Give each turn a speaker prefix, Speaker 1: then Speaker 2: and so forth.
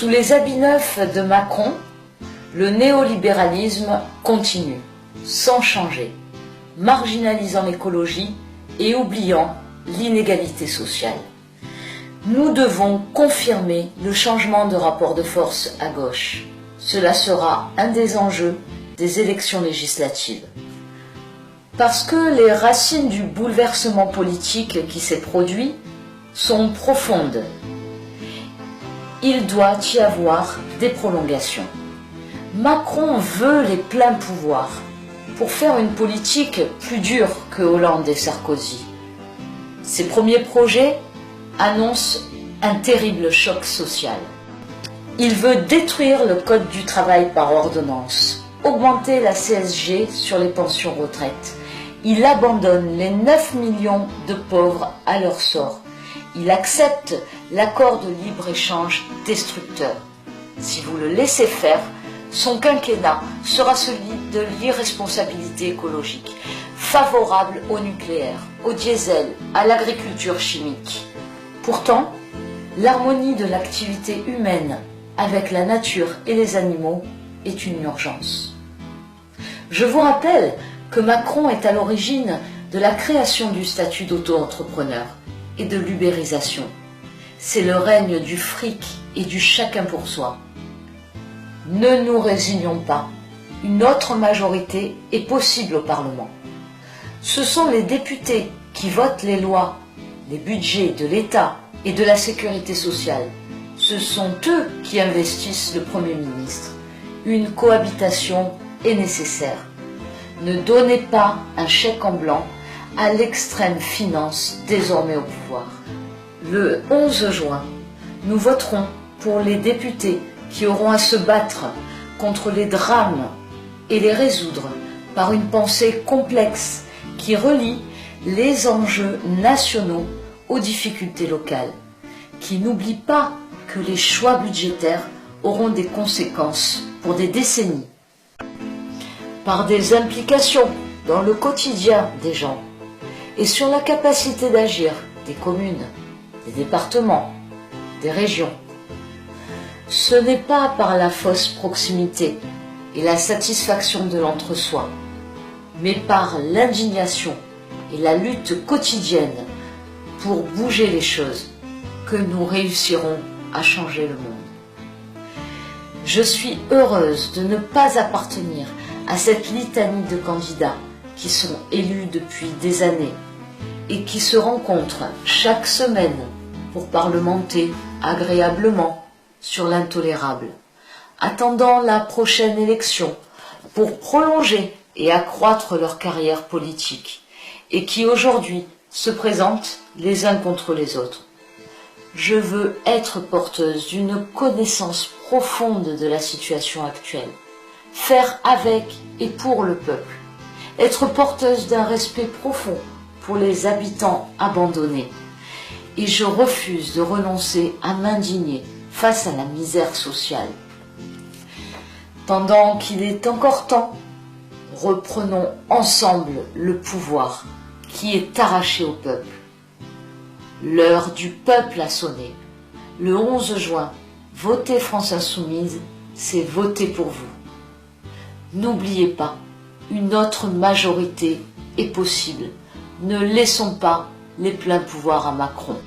Speaker 1: Sous les habits neufs de Macron, le néolibéralisme continue, sans changer, marginalisant l'écologie et oubliant l'inégalité sociale. Nous devons confirmer le changement de rapport de force à gauche. Cela sera un des enjeux des élections législatives. Parce que les racines du bouleversement politique qui s'est produit sont profondes, il doit y avoir des prolongations. Macron veut les pleins pouvoirs pour faire une politique plus dure que Hollande et Sarkozy. Ses premiers projets annoncent un terrible choc social. Il veut détruire le code du travail par ordonnance, augmenter la CSG sur les pensions retraite. Il abandonne les 9 millions de pauvres à leur sort. Il accepte l'accord de libre-échange destructeur. Si vous le laissez faire, son quinquennat sera celui de l'irresponsabilité écologique, favorable au nucléaire, au diesel, à l'agriculture chimique. Pourtant, l'harmonie de l'activité humaine avec la nature et les animaux est une urgence. Je vous rappelle que Macron est à l'origine de la création du statut d'auto-entrepreneur et de l'ubérisation. C'est le règne du fric et du chacun pour soi. Ne nous résignons pas. Une autre majorité est possible au Parlement. Ce sont les députés qui votent les lois, les budgets de l'État et de la sécurité sociale. Ce sont eux qui investissent le Premier ministre. Une cohabitation est nécessaire. Ne donnez pas un chèque en blanc à l'extrême finance désormais au pouvoir. Le 11 juin, nous voterons pour les députés qui auront à se battre contre les drames et les résoudre par une pensée complexe qui relie les enjeux nationaux aux difficultés locales, qui n'oublie pas que les choix budgétaires auront des conséquences pour des décennies, par des implications dans le quotidien des gens et sur la capacité d'agir des communes, des départements, des régions. Ce n'est pas par la fausse proximité et la satisfaction de l'entre-soi, mais par l'indignation et la lutte quotidienne pour bouger les choses que nous réussirons à changer le monde. Je suis heureuse de ne pas appartenir à cette litanie de candidats qui sont élus depuis des années et qui se rencontrent chaque semaine pour parlementer agréablement sur l'intolérable, attendant la prochaine élection pour prolonger et accroître leur carrière politique, et qui aujourd'hui se présentent les uns contre les autres. Je veux être porteuse d'une connaissance profonde de la situation actuelle, faire avec et pour le peuple, être porteuse d'un respect profond pour les habitants abandonnés. Et je refuse de renoncer à m'indigner face à la misère sociale. Pendant qu'il est encore temps, reprenons ensemble le pouvoir qui est arraché au peuple. L'heure du peuple a sonné. Le 11 juin, votez France Insoumise, c'est voter pour vous. N'oubliez pas, une autre majorité est possible. Ne laissons pas les pleins pouvoirs à Macron.